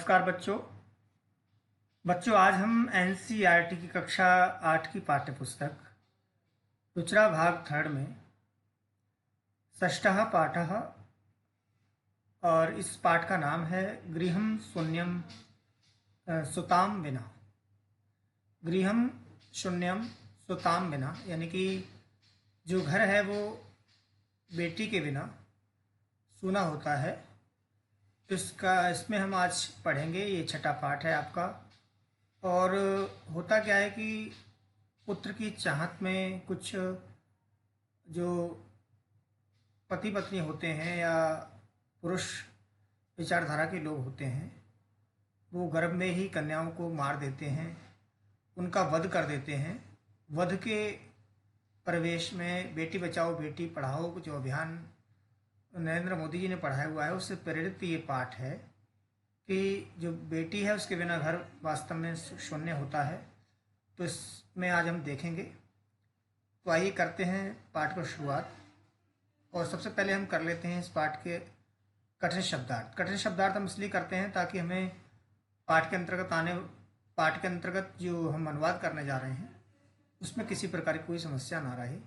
नमस्कार बच्चों। आज हम एनसीईआरटी की कक्षा 8 की पाठ्यपुस्तक रुचिरा भाग 3 में षष्ठः पाठः और इस पाठ का नाम है गृहं शून्यं सुताम विना। गृहं शून्यं सुताम विना यानी कि जो घर है वो बेटी के बिना सूना होता है। इसमें हम आज पढ़ेंगे। ये छठा पाठ है आपका। और होता क्या है कि पुत्र की चाहत में कुछ जो पति पत्नी होते हैं या पुरुष विचारधारा के लोग होते हैं वो गर्भ में ही कन्याओं को मार देते हैं, उनका वध कर देते हैं। वध के परिवेश में बेटी बचाओ बेटी पढ़ाओ जो अभियान नरेंद्र मोदी जी ने पढ़ाया हुआ है उससे प्रेरित ये पाठ है कि जो बेटी है उसके बिना घर वास्तव में शून्य होता है। तो इसमें आज हम देखेंगे। तो आइए करते हैं पाठ को शुरुआत। और सबसे पहले हम कर लेते हैं इस पाठ के कठिन शब्दार्थ। कठिन शब्दार्थ हम इसलिए करते हैं ताकि हमें पाठ के अंतर्गत जो हम अनुवाद करने जा रहे हैं उसमें किसी प्रकार की कोई समस्या ना रहे,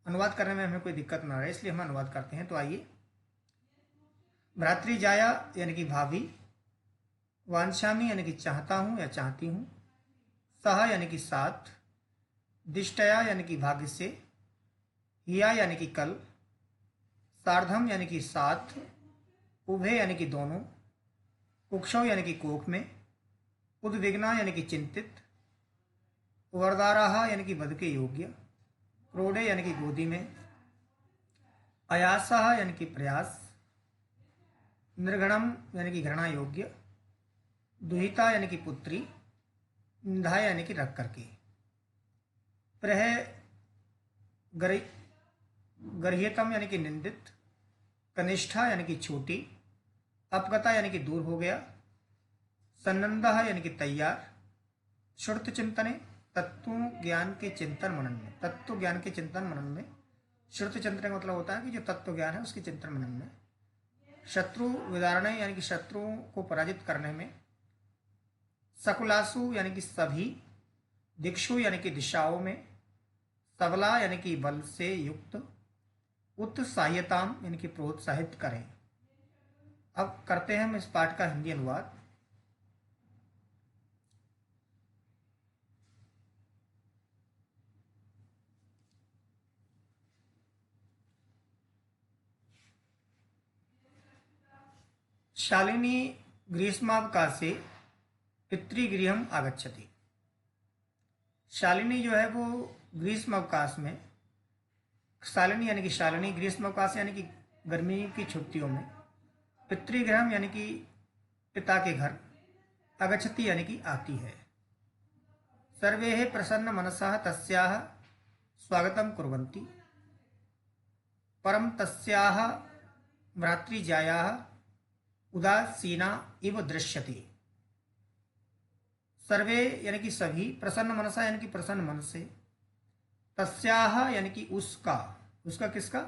अनुवाद करने में हमें कोई दिक्कत ना रहे, इसलिए हम अनुवाद करते हैं। तो आइए। भ्रातृजाया यानी कि भाभी, वांछामी यानी कि चाहता हूँ या चाहती हूँ, सह यानी कि साथ, दिष्टया यानी कि भाग्य से, हिया यानी कि कल, सार्धम यानी कि साथ, उभे यानी कि दोनों, कुक्षौ यानी कि कोख में, उद्विग्ना यानी कि चिंतित, वर्दाराहा यानी कि वध के योग्य, क्रोडे यानी कि गोदी में, अयासह यानी कि प्रयास, निर्गणम यानी कि घृणा योग्य, दुहिता यानी कि पुत्री, निधा यानी कि रख करके, प्रह गर्ह्यतम यानी कि निंदित, कनिष्ठा यानी कि छोटी, अपगता यानी कि दूर हो गया, सन्नंदः यानी कि तैयार, श्रुत चिंतने तत्व ज्ञान के चिंतन मनन में, श्रुत चिंतन का मतलब होता है कि जो तत्व ज्ञान है उसके चिंतन मनन में, शत्रु विदारणे यानी कि शत्रुओं को पराजित करने में, सकुलासु यानी कि सभी, दिक्षु यानी कि दिशाओं में, सबला यानी कि बल से युक्त, उत्साह्यताम यानी कि प्रोत्साहित करें। अब करते हैं हम इस पाठ का हिंदी अनुवाद। शालिनी ग्रीष्मावकाशे पितृगृहम आगच्छति। शालिनी जो है वो ग्रीष्म अवकाश में, शालिनी यानी कि शालिनी ग्रीष्म अवकाश यानी कि गर्मी की छुट्टियों में, पितृगृहम यानी कि पिता के घर, आगच्छति यानी कि आती है। सर्वे प्रसन्न मनसः तस्याः स्वागतं कुर्वन्ति, परं तस्याः भ्रातृजायाः उदासीना इव दृश्यते। सर्वे यानी कि सभी, प्रसन्न मनसा यानी कि प्रसन्न मन से, तस्याह यानी कि उसका किसका?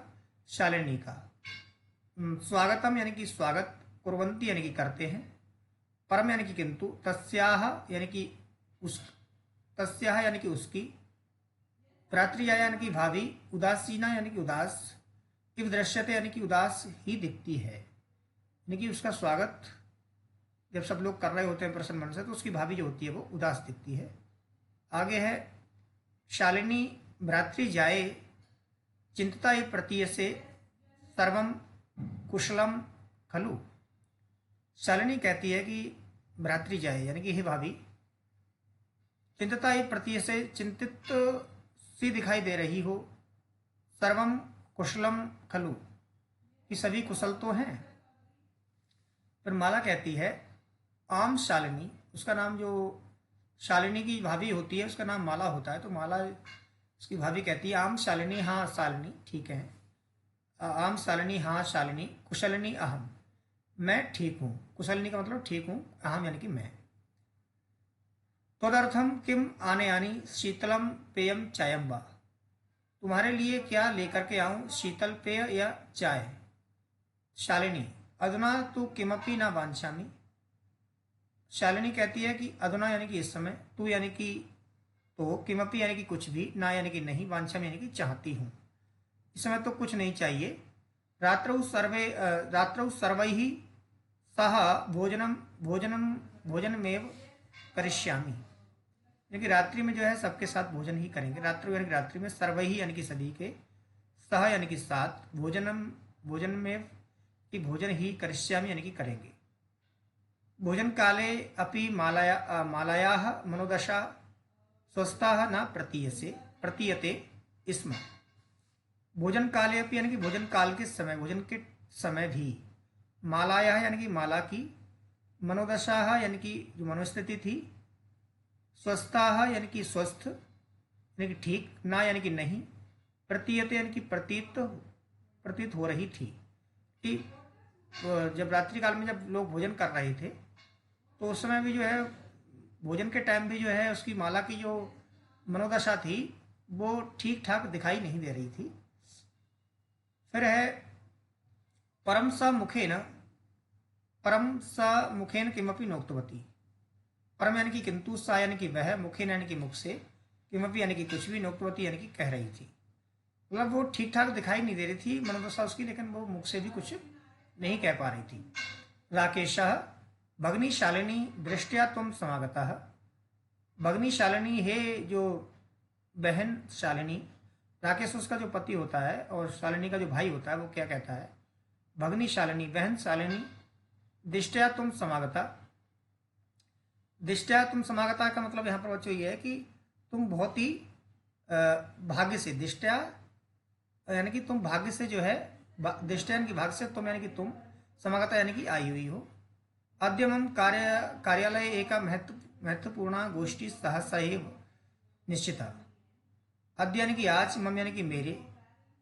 शालिनी का, स्वागतम यानी कि स्वागत, कुर्वन्ति यानी कि करते हैं, परम यानी कि किंतु, तस्याह यानी कि उसकी, भ्रातृजा यानी कि भाभी, उदासीना यानी कि उदास, इव दृश्यते यानी कि उदास ही दिखती है। यानी कि उसका स्वागत जब सब लोग कर रहे होते हैं प्रसन्न मन से तो उसकी भाभी जो होती है वो उदास दिखती है। आगे है शालिनी भ्रातृजाये चिंतता प्रतीयसे सर्वम कुशलम खलु। शालिनी कहती है कि भ्रातृजाये यानी कि हे भाभी, चिंतता प्रतीयसे चिंतित सी दिखाई दे रही हो, सर्वम कुशलम खलु कि सभी कुशल तो हैं। फिर माला कहती है आम शालिनी, उसका नाम जो शालिनी की भाभी होती है उसका नाम माला होता है, तो माला उसकी भाभी कहती है आम शालिनी हाँ शालिनी, ठीक है, आम शालिनी हाँ शालिनी, कुशलिनी अहम, मैं ठीक हूँ। कुशलिनी का मतलब ठीक हूँ, अहम यानी कि मैं। तदर्थम किम आने आनी शीतलम पेयम चायम वा, तुम्हारे लिए क्या लेकर के आऊं, शीतल पेय या चाय। शालिनी अधुना तू किमपि न वांछामि, शालिनी कहती है कि अधुना यानी कि इस समय, तू यानी कि तो, किमपि यानी कि कुछ भी, ना यानी कि नहीं, वांछा यानी कि चाहती हूँ, इस समय तो कुछ नहीं चाहिए। रात्रौ सर्वैः सह भोजनम भोजनम भोजनमेव करिष्यामि, यानी कि रात्रि में जो है सबके साथ भोजन ही करेंगे। रात्रि यानी कि रात्रि में, सर्वैः यानी कि सभी के, सह यानी कि साथ, भोजनम भोजन में कि भोजन ही, करिष्यामि यानी कि करेंगे। भोजन काले अपि मालायाः मनोदशा स्वस्था न प्रतीयते स्म। भोजन काले अपि यानी कि भोजन काल के समय, भोजन के समय भी, मालायाः यानी कि माला की, मनोदशा यानी कि जो मनोस्थिति थी, स्वस्था यानी कि स्वस्थ यानी कि ठीक, ना यानी कि नहीं, प्रतीयते यानी कि प्रतीत हो रही थी कि जब रात्रि काल में जब लोग भोजन कर रहे थे तो उस समय भी जो है, भोजन के टाइम भी जो है उसकी माला की जो मनोदशा थी वो ठीक ठाक दिखाई नहीं दे रही थी। फिर है परम स मुखेन किमपि नोक्तवती। परम यानी कि किंतु, सा यानी कि वह, मुखेन यानी कि मुख से, किमपि यानी कि कुछ भी, नोक्तवती यानी कि कह रही थी। मतलब वो ठीक ठाक दिखाई नहीं दे रही थी मनोदशा उसकी, लेकिन वो मुख से भी कुछ नहीं कह पा रही थी। राकेशः भगनी शालिनी दृष्टिया तुम समागतः। भगनी शालिनी, हे जो बहन शालिनी, राकेश उसका जो पति होता है और शालिनी का जो भाई होता है वो क्या कहता है, भगनी शालिनी, बहन शालिनी, दिष्टया तुम समागता। दिष्टया तुम समागता का मतलब यहाँ पर बच्चों ये है कि तुम बहुत ही भाग्य से, दिष्टया यानी कि तुम भाग्य से जो है, दिष्टया यानी कि भाग्य से, तुम यानी कि तुम, समागता यानी कि आई हुई हो। अद्य मम कार्यालय एक महत्वपूर्ण गोष्ठी सहसा एव निश्चिता। अद्य यानी कि आज, मम यानी कि मेरे,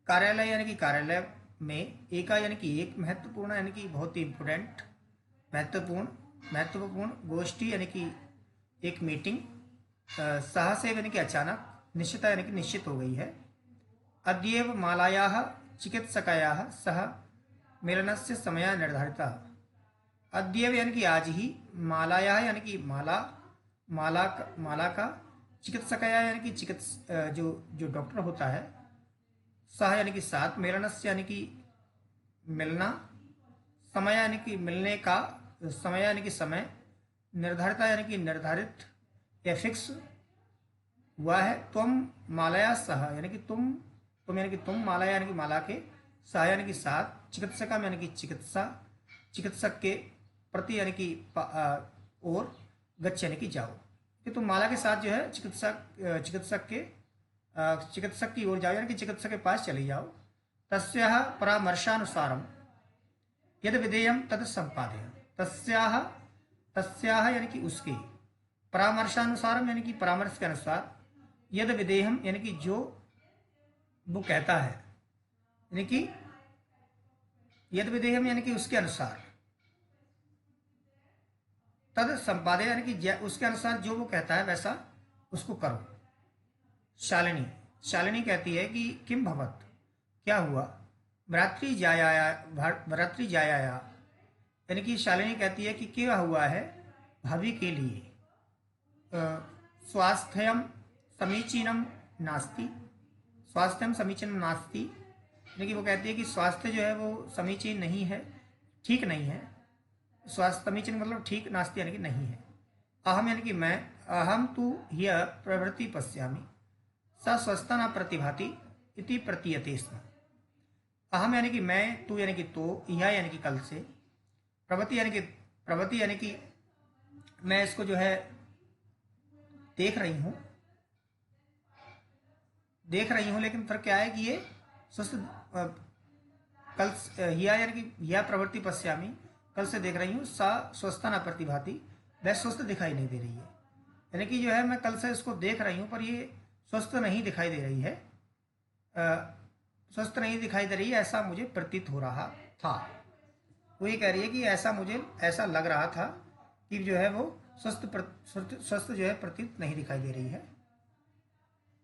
कार्यालय यानी कि कार्यालय में, एका यानी कि एक, महत्वपूर्ण यानी कि बहुत ही इम्पोर्टेंट, महत्वपूर्ण गोष्ठी यानी कि एक मीटिंग, सहसा यानी कि अचानक, निश्चिता यानी कि निश्चित हो गई है। अद्येव मालायाः चिकित्सकायाः सह मेलनस्य समयः निर्धारितः। अद्येव यानी कि आज ही, मालायाः यानी कि माला का, चिकित्सकाया यानी कि जो डॉक्टर होता है, सह यानी कि साथ, मेलनस्य यानी कि मिलना, समय यानी कि मिलने का, समय यानी कि समय, निर्धारित यानी कि निर्धारित या फिक्स हुआ है। तुम मालाया सह यानी कि तुम यानी कि तुम, मालाया यानी कि माला के, सह यानी कि साथ, चिकित्सका यानी कि चिकित्सक के, प्रति यानी कि और, गच्छ यानी कि जाओ, कि तुम माला के साथ जो है चिकित्सक की ओर जाओ, यानी कि चिकित्सक के पास चले जाओ। तस्याः परामर्शानुसारम यद विधेयम तद संपादय। तस्याः यानी कि उसके, परामर्शानुसारम यानी कि परामर्श के अनुसार, यद विधेयम यानी कि जो वो कहता है, यानी कि यद विधेयम यानी कि उसके अनुसार, तद संपादय यानी कि उसके अनुसार जो वो कहता है वैसा उसको करो। शालिनी कहती है कि किम भवत, क्या हुआ, भ्रातृ जायाया, यानी कि शालिनी कहती है कि क्या हुआ है भाभी के लिए, स्वास्थ्यम समीचीनम नास्ति, स्वास्थ्यम समीचीनम नास्ति, यानी कि वो कहती है कि स्वास्थ्य जो है वो समीचीन नहीं है, ठीक नहीं है। स्वास्थ्य समीचीन मतलब ठीक, नास्ति यानी कि नहीं है। अहम यानी कि मैं, अहम तु ह्यः प्रभृति पश्यामि, स स्वस्था न प्रतिभाति इति प्रतीयते स्म। अहम यानी कि मैं, तू यानी कि तो, यह यानी कि कल से, प्रवृत्ति यानी कि मैं इसको जो है देख रही हूँ, लेकिन फिर क्या है कि ये स्वस्थ, कल यह यानी कि यह प्रवृत्ति पश्यामी, कल से देख रही हूँ, सा स्वस्था न प्रतिभाति, वह स्वस्थ दिखाई नहीं दे रही है। यानी कि जो है मैं कल से इसको देख रही हूँ पर ये स्वस्थ नहीं दिखाई दे रही है, स्वस्थ नहीं दिखाई दे रही है, ऐसा मुझे प्रतीत हो रहा था। वो ये कह रही है कि ऐसा लग रहा था कि जो है वो स्वस्थ जो है प्रतीत नहीं दिखाई दे रही है।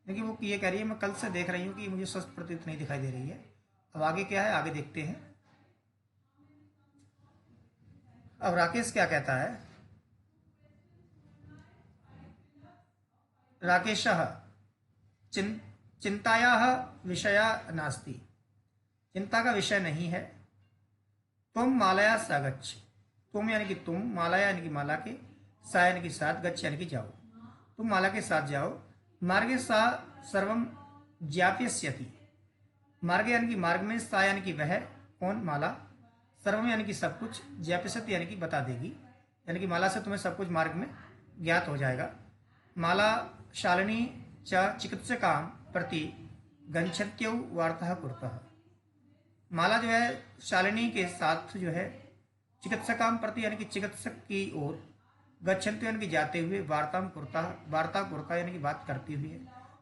लेकिन वो ये कह रही है मैं कल से देख रही हूँ कि मुझे स्वस्थ प्रतीत नहीं दिखाई दे रही है। अब आगे क्या है, आगे देखते हैं। अब राकेश क्या कहता है, राकेशः चिं चिंतायाः विषया नास्ति, चिंता का विषय नहीं है। तुम मालया सा गच्छ, तुम यानी कि तुम, मालया यानी कि माला के, सा यानी कि साथ, गच्छ यानी कि जाओ, तुम माला के साथ जाओ। मार्गे सा सर्वम ज्ञापयस्यति, मार्ग यानी कि मार्ग में, सा यानी कि वह, कौन, माला, सर्वम यानी कि सब कुछ, ज्ञापयस्यति यानी कि बता देगी, यानी कि माला से तुम्हें सब कुछ मार्ग में ज्ञात हो जाएगा। माला शालिनी च चिकित्सकां प्रति गच्छत्यौ वार्ता कुरुतः, माला जो है शालिनी के साथ जो है चिकित्सकां प्रति यानी कि चिकित्सक की ओर, गच्छन्त्यौ यानी कि जाते हुए, वार्ता कुरुतः यानी कि बात करती हुई है।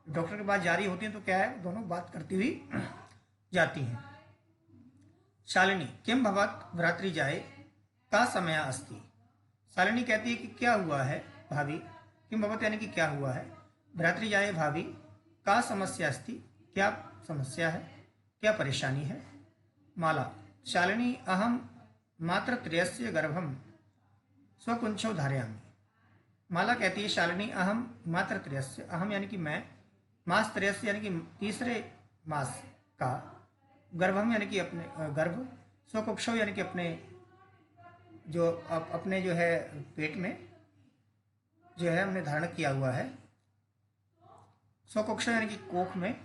डॉक्टर के पास जा रही होती है तो क्या है, दोनों बात करती हुई जाती हैं। शालिनी किम भवत भ्रातृजाए का समय अस्ति, शालिनी कहती है कि क्या हुआ है भाभी, किम भवत यानी कि क्या हुआ है, भ्रातृजाए भाभी, का समस्या अस्ति क्या समस्या है, क्या परेशानी है। माला शालिनी अहम मात्र त्रयस्य गर्भम स्वकुंचौ धारयामि, माला कहती है शालिनी अहम मात्र त्रयस्य, अहम यानी कि मैं, मास त्रयस्य यानी कि तीसरे मास का, गर्भम यानी कि अपने गर्भ, स्वकुक्षौ यानी कि अपने जो अपने जो है पेट में जो है हमने धारण किया हुआ है, स्वकुक्षौ यानी कि कोख में,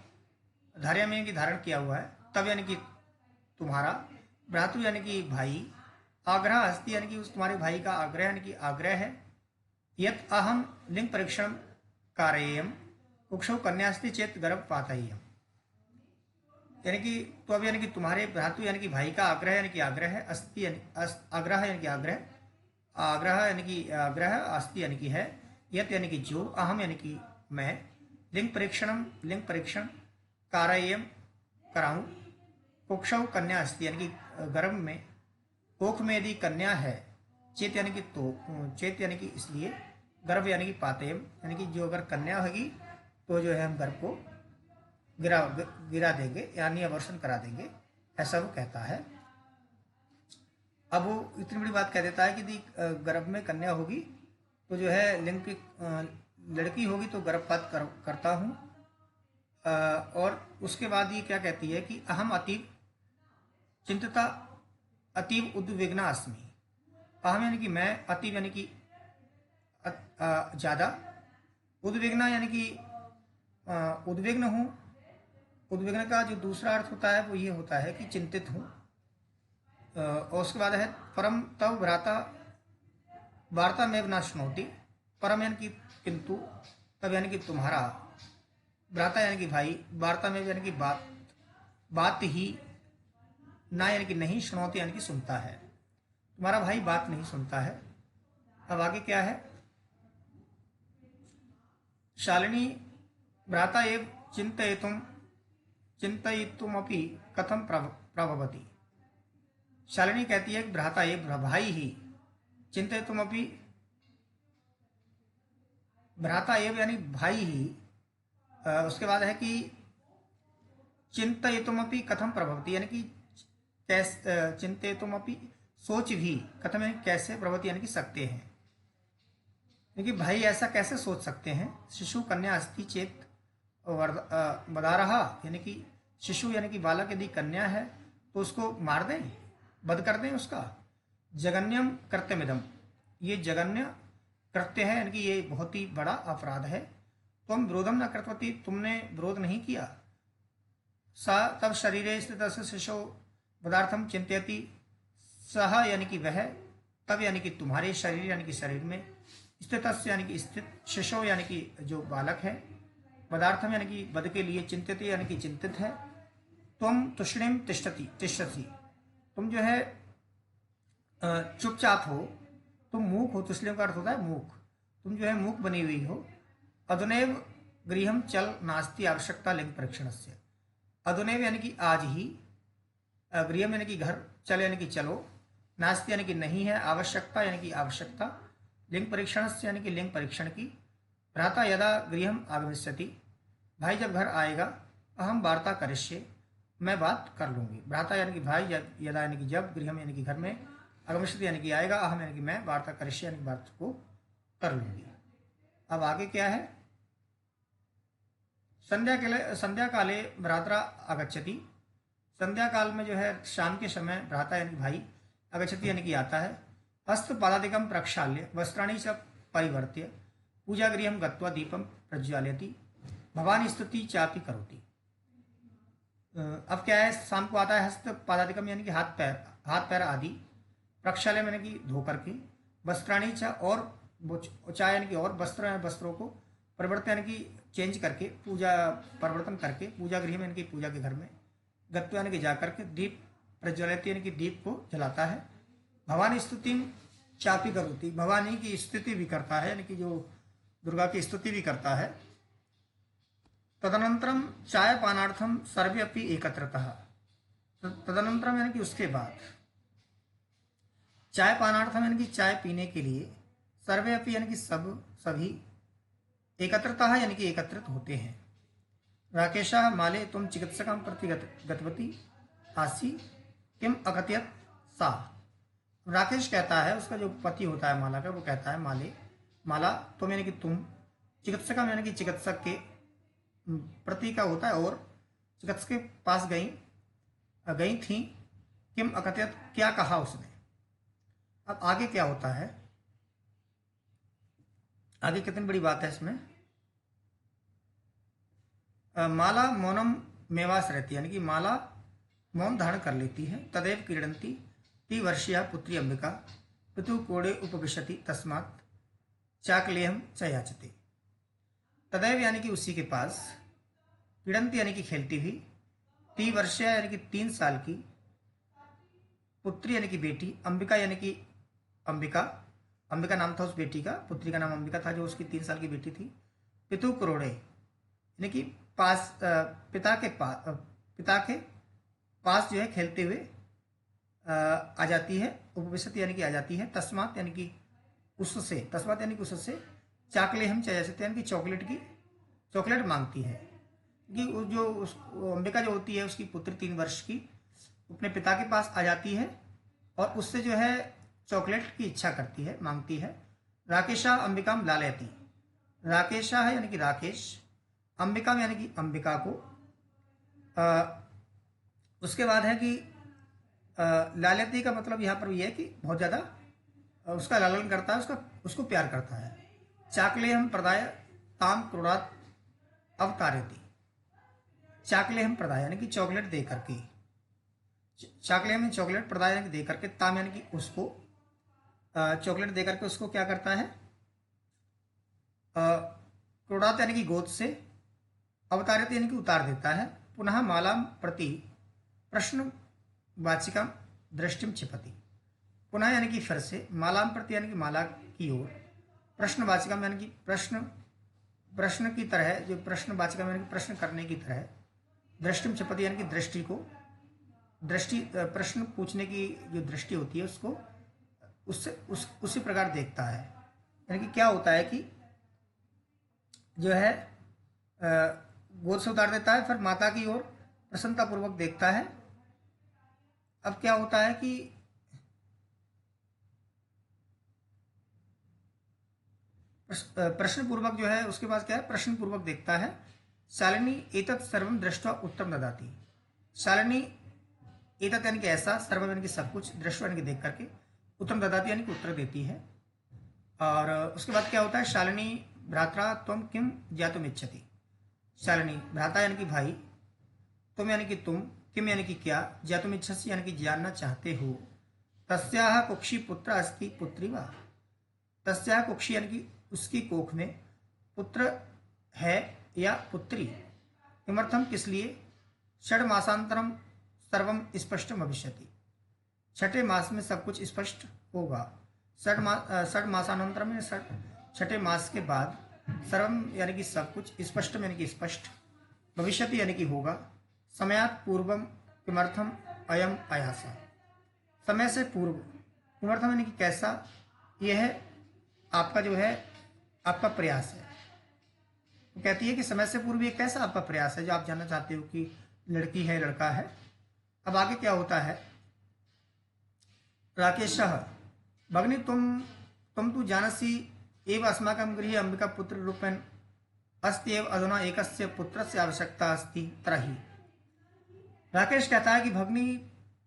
धार्या में यानी कि धारण किया हुआ है, तब यानी कि तुम्हारा, भ्रातु यानी कि भाई, आग्रह अस्ति यानी कि उस तुम्हारे भाई का आग्रह यानी कि आग्रह है, यत अहम लिंग परीक्षण कारयेयम कुक्षौ कन्या अस्ति चेत गर्भपातय्यम, यानी कि तो अब यानी कि तुम्हारे भ्रातु यानी कि भाई का आग्रह यानी कि आग्रह है, अस्ति यानी आग्रह यानी कि आग्रह, आग्रह यानी कि आग्रह, अस्ति यानी कि है, यत यानी कि जो, अहम यानी कि मैं, लिंग परीक्षण कारयेयम कराऊं, कुक्षौ कन्या अस्ति यानी कि गर्भ में, कोख में यदि कन्या है, चेत यानी कि तो, चेत यानी कि इसलिए, गर्भ यानी कि पातेयम यानी कि जो अगर कन्या होगी तो जो है हम गर्भ को गिरा देंगे यानी अवर्षण करा देंगे, ऐसा वो कहता है। अब वो इतनी बड़ी बात कह देता है कि यदि गर्भ में कन्या होगी तो जो है लिंग की लड़की होगी तो गर्भपात करता हूँ। और उसके बाद ये क्या कहती है कि अहम अतीव चिंतिता अतीव उद्विग्ना अस्मि, अहम यानी कि मैं, अतीव यानी कि ज़्यादा, उद्विग्ना यानी कि उद्विग्न हूँ। उद्विग्न का जो दूसरा अर्थ होता है वो ये होता है कि चिंतित हूँ। और उसके बाद है परम तव भ्राता वार्ता में न शुनौती, परम यानी कि किंतु, तब यानी कि तुम्हारा, भ्राता यानी कि भाई, वार्ता में यानी कि बात ही, ना यानी कि नहीं, शुनौती यानी कि सुनता है, तुम्हारा भाई बात नहीं सुनता है। अब आगे क्या है, शालिनी भ्राता एव चिंतयितुमपि कथम प्रभवति, शालिनी कहती है कि भ्राता एव, भाई ही, चिंतयितुमपि, भ्राता एव यानी भाई ही, उसके बाद है कि चिंतयितुमपि कथम प्रभवति यानी कि कैसे, चिंतयितुमपि सोच भी, कथम यानी कैसे, प्रभवति यानी कि सकते हैं, क्योंकि भाई ऐसा कैसे सोच सकते हैं। शिशु कन्या अस्ति चेत वदारहा यानी कि शिशु यानी कि बालक यदि कन्या है तो उसको मार दें, वध कर दें उसका। जगन्यम कृत्यमिदम, ये जगन्य कृत्य है यानी कि ये बहुत ही बड़ा अपराध है। तुम विरोधम न कृतवती, तुमने विरोध नहीं किया। सा तब शरीरे स्थित शिशु पदार्थम चिंतयति, सह यानी कि वह, तब यानी कि तुम्हारे शरीर यानी कि शरीर में, स्थित यानी कि स्थित, शिशु यानी कि जो बालक है, पदार्थम यानी कि वध के लिए, चिंतित यानी कि चिंतित है। तुम तुष्णिम तिष्ठति, तुम जो है चुपचाप हो, तुम मूक हो, तुष्णिम का अर्थ होता है मूक, तुम जो है मूक बनी हुई हो। अदुनैव गृहम चल नास्ति आवश्यकता लिंग परीक्षण से, अदुनैव यानी कि आज ही, गृहम यानी कि घर, चल यानी कि चलो, नास्ति यानी कि नहीं है, आवश्यकता यानी कि आवश्यकता, लिंग परीक्षण से यानी कि लिंग परीक्षण की। भ्राता यदा गृहम आगमिष्यति, भाई जब घर आएगा, अहम वार्ता करिष्ये, मैं बात कर लूंगी। भ्राता यानी कि भाई, यदा यानी कि जब, गृहम यानी कि घर में, आगमिष्यति यानी कि आएगा, अहम यानी कि मैं, वार्ता करिष्ये यानी कि बात को कर लूंगी। अब आगे क्या है, संध्या काले भ्रात्रा आगच्छति। संध्या काल में जो है शाम के समय भ्राता यानी भाई आगच्छति यानी कि आता है। हस्त पादादिकं प्रक्षाल्य वस्त्राणि च परिवर्त्य पूजागृहं गत्वा दीपं प्रज्वालयति भवानी स्तुति चापि करोति। अब क्या है, शाम को आता है, हस्त पादादिकम यानी कि हाथ पैर आदि, प्रक्षाल्य यानी कि धो करके, वस्त्राणि च और चा यानी कि और वस्त्रों को, परिवर्तन यानी कि चेंज करके, पूजा परिवर्तन करके, पूजा गृह में यानी कि पूजा के घर में, गत्वा यानी कि जा करके, दीप प्रज्वलित यानी कि दीप को जलाता है। भवानी स्तुति चापी करोति, भवानी की स्तुति भी करता है यानी कि जो दुर्गा की स्तुति भी करता है। तदनंतरम चाय पानार्थम सर्वे अपि एकत्रतः, तदनंतरम यानी कि उसके बाद, चाय पानार्थम यानी कि चाय पीने के लिए, सर्वे अपि यानी कि सभी, एकत्रतः यानी कि एकत्रित होते हैं। राकेशा माले तुम चिकित्सकं प्रति गतवती आसी किम अकथयत सा। राकेश कहता है, उसका जो पति होता है माला का, वो कहता है माला तुम यानी कि तुम, चिकित्सकम यानी कि चिकित्सक के प्रति का होता है, और चिकित्सक के पास गई थी। किम अकथयत क्या कहा उसने। अब आगे क्या होता है, आगे कितनी बड़ी बात है इसमें। माला मौनम मेवास रहती है, यानी कि माला मौन धारण कर लेती है। तदैव क्रीडंती 3 वर्षीया पुत्री अंबिका पितु कोड़े उपविशति तस्मात् चाकलेहम च याचते। तदैव यानी कि उसी के पास, क्रीडंती यानी कि खेलती हुई, 3 वर्षीया यानी कि 3 साल की, पुत्री यानी कि बेटी, अंबिका यानी कि अंबिका नाम था उस बेटी का, पुत्री का नाम अंबिका था जो उसकी 3 साल की बेटी थी। पितु करोड़े यानी कि पिता के पास जो है खेलते हुए आ जाती है। उपविशति यानी कि आ जाती है। तस्मात यानी कि उससे, चाकले हम चाहिए यानी कि चॉकलेट मांगती है। कि अंबिका जो होती है उसकी पुत्री 3 वर्ष की, अपने पिता के पास आ जाती है और उससे जो है चॉकलेट की इच्छा करती है, मांगती है। राकेशा अंबिका लालयती, राकेशा है यानी कि राकेश, अंबिका यानी कि अंबिका को, उसके बाद है कि लालयती का मतलब यहाँ पर यह है कि बहुत ज़्यादा उसका लालन करता है, उसको प्यार करता है। चाकले हम प्रदाय ताम क्रोड़ात अवतारयती, चाकले हम प्रदाय यानी कि चॉकलेट दे करके, चाकले में चॉकलेट प्रदाय यानी कि दे करके, ताम यानी कि उसको, चॉकलेट दे करके उसको क्या करता है, क्रोड़ात यानी कि गोद से, अवतारित यानी कि उतार देता है। पुनः माला प्रति प्रश्न वाचिका दृष्टिम क्षिपति, पुनः यानी कि फिर से, मालाम प्रति यानी कि माला की ओर, प्रश्नवाचिका यानी कि प्रश्न की तरह, जो प्रश्नवाचिका यानी कि प्रश्न करने की तरह, दृष्टिम क्षिपति यानी कि प्रश्न पूछने की जो दृष्टि होती है उसको उसी प्रकार देखता है। यानी कि क्या होता है कि जो है गोद से उतार देता है, फिर माता की ओर प्रसन्नतापूर्वक देखता है। अब क्या होता है कि प्रश्न पूर्वक जो है, उसके बाद क्या है, प्रश्न पूर्वक देखता है। शालिनी एतत् सर्वम दृष्टवा उत्तरम ददाति, शालिनी एतत् यानी कि ऐसा, सर्वम यानी कि सब कुछ, दृष्टवा यानी कि देख करके, उत्तरम ददाति यानी कि उत्तर देती है। और उसके बाद क्या होता है, शालिनी भ्रात्रा त्वम किम ज्ञातुम इच्छति, शालिनी भ्राता यानी कि भाई, तुम यानी कि तुम, किम यानी कि क्या, ज्ञातुम इच्छसि यानी कि जानना चाहते हो। तस्याह कुक्षी पुत्र अस्ति पुत्री वा, तस्याह कुक्षी यानी कि उसकी कोख में पुत्र है या पुत्री। किमर्थम किस लिए, षड मासांतरम सर्वम स्पष्टम भविष्यति, 6ठे मास में सब कुछ स्पष्ट होगा। षड मासानंतरम में छठे मास के बाद, सर्वम यानी कि सब कुछ, स्पष्टम यानी कि स्पष्ट, भविष्यति यानी कि होगा। समयात पूर्वम किमर्थम अयम आयासा, समय से पूर्व, किमर्थम यानी कि कैसा, यह है आपका जो है आपका प्रयास है। वो कहती है कि समय से पूर्व ये कैसा आपका प्रयास है जो आप जानना चाहते हो कि लड़की है लड़का है। अब आगे क्या होता है, राकेश भगनी तुम तो जानसी एव अस्माकं गृहे अंबिका पुत्र रूपेण अस्त्येव अधुना एकस्य पुत्रस्य आवश्यकता अस्ति तरहि। राकेश कहता है कि भगनी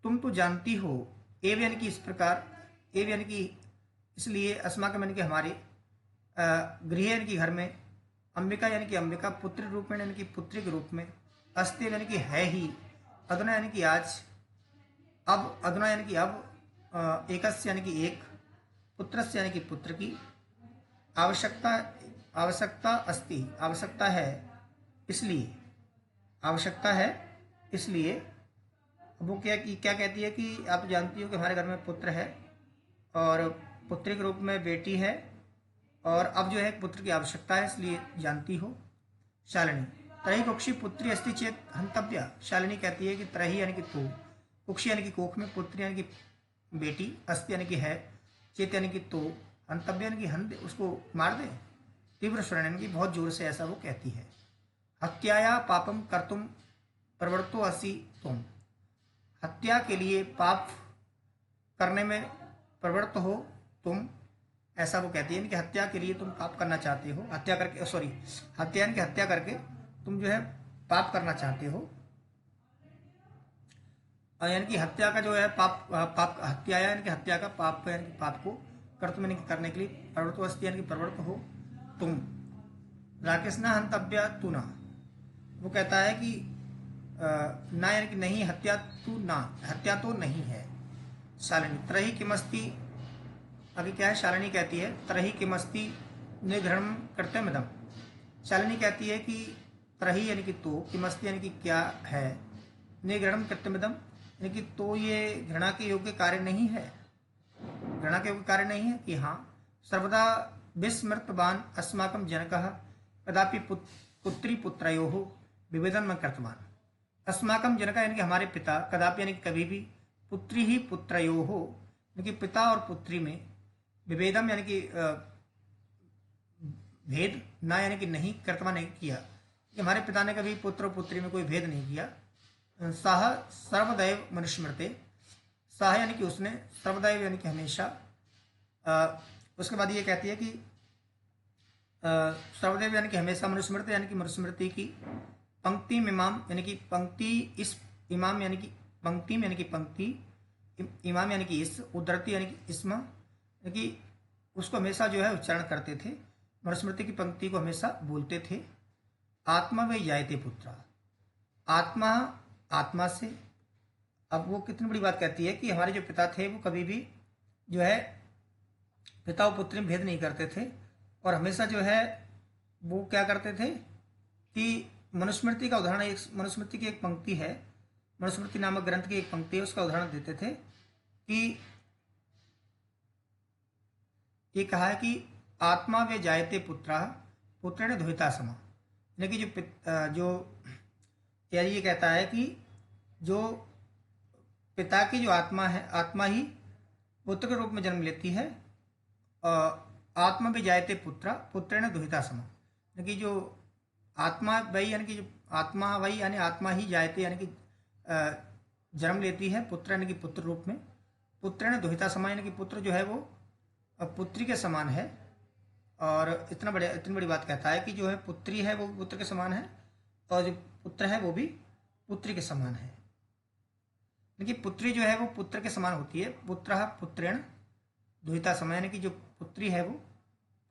तुम तो जानती हो, एव यानी कि इस प्रकार, एव यानी कि इसलिए, अस्माकं यानी कि हमारे, गृह यानी कि घर में, अंबिका यानी कि अंबिका, पुत्र रूप में यानी कि पुत्री के रूप में, अस्त्येव यानी कि है ही, अधुना यानी कि आज, अब, अधुना यानी कि अब, एकस्य यानी कि एक, पुत्रस्य यानी कि पुत्र की, आवश्यकता, आवश्यकता अस्ति, आवश्यकता है इसलिए, आवश्यकता है इसलिए। अब वो क्या कहती है कि आप जानती हो कि हमारे घर में पुत्र है और पुत्री के रूप में बेटी है, और अब जो है पुत्र की आवश्यकता है इसलिए जानती हो। शालिनी त्रही कुक्षी पुत्री अस्ति चेत हंतव्या। शालिनी कहती है कि त्रही यानी कि तू, कुक्षी यानी कि कोख में, पुत्री यानी कि बेटी, अस्ति यानी कि है, चेत यानी कि तो, हंतव्य यानी कि हन, उसको मार दे। तीव्र स्वरण यानी कि बहुत जोर से, ऐसा वो कहती है। हत्याया पापम कर्तुम प्रवृत्तो असि तुम। हत्या के लिए, पाप करने में प्रवृत्त हो तुम, ऐसा वो कहती है। यानी कि हत्या के लिए तुम पाप करना चाहते हो, हत्या करके, सॉरी, हत्या यानी कि हत्या करके तुम जो है पाप करना चाहते हो। यानी कि हत्या का जो है पाप, हत्या यानी कि हत्या का पाप, यानी कि पाप को कर्तव्य यानी कि करने के लिए, प्रवृत्त अस्ति यानी कि प्रवृत्त हो तुम। राकेश ना हंतव्या तू ना, वो कहता है कि ना यानी कि नहीं, हत्या तू ना, हत्या तो नहीं है। शालिनी त्रही किमस्ति, आगे क्या है, शालिनी कहती है त्रही किमस्ति निग्रहण करते मदम। शालिनी कहती है कि त्रही यानी कि तो, किमस्ति यानी कि क्या है, निग्रहण कृत्य मदम यानी कि तो ये घृणा के योग्य कार्य नहीं है, घृणा के योग्य कार्य नहीं है। कि हाँ, सर्वदा विस्मृतवान अस्माकं जनकः कदापि पुत्री पुत्रयोः विभेदन में कर्तवान। अस्माकं जनकः यानी कि हमारे पिता, कदापि यानी कि कभी भी, पुत्री ही पुत्रयोः यानी कि पिता और पुत्री में, विभेदम यानी कि भेद, ना यानी कि नहीं, कर्तव्य नहीं किया, कि हमारे पिता ने कभी पुत्र और पुत्री में कोई भेद नहीं किया। सह सर्वदैव मनुस्मृते, सह यानी कि उसने, सर्वदैव यानी कि हमेशा। उसके बाद ये कहती है कि सर्वदैव यानी कि हमेशा, मनुस्मृति यानी कि मनुस्मृति की, पंक्ति में इमाम यानी कि पंक्ति, इस इमाम यानी कि पंक्ति में यानी कि पंक्ति, इमाम यानी कि इस, उद्धरती यानी कि इसमा, यानी कि उसको हमेशा जो है उच्चारण करते थे, मनुस्मृति की पंक्ति को हमेशा बोलते थे। आत्मा वे जायते पुत्रा, आत्मा, आत्मा से। अब वो कितनी बड़ी बात कहती है कि हमारे जो पिता थे वो कभी भी जो है पिता और पुत्री में भेद नहीं करते थे, और हमेशा जो है वो क्या करते थे कि मनुस्मृति का उदाहरण, एक मनुस्मृति की एक पंक्ति है, मनुस्मृति नामक ग्रंथ की एक पंक्ति है, उसका उदाहरण देते थे कि ये कहा है कि आत्मा वे जायते पुत्रा पुत्रेण द्वैता समा। यानी कि जो ये कहता है कि जो पिता की जो आत्मा है, आत्मा ही पुत्र के रूप में जन्म लेती है। आत्मा भी जायते पुत्रा पुत्रेण दुहिता समा, यानी कि जो आत्मा वही, यानी कि जो आत्मा वही, यानी आत्मा ही जायते यानी कि जन्म लेती है, पुत्र यानी कि पुत्र रूप में, पुत्रेण दुहिता समा, यानी कि पुत्र जो है वो पुत्री के समान है। और इतनी बड़ी बात कहता है कि जो है पुत्री है वो पुत्र के समान है, और जो पुत्र है वो भी पुत्री के समान है। लेकिन पुत्री जो है वो पुत्र के समान होती है। पुत्र पुत्रेण दुहिता समान, यानी कि जो पुत्री है वो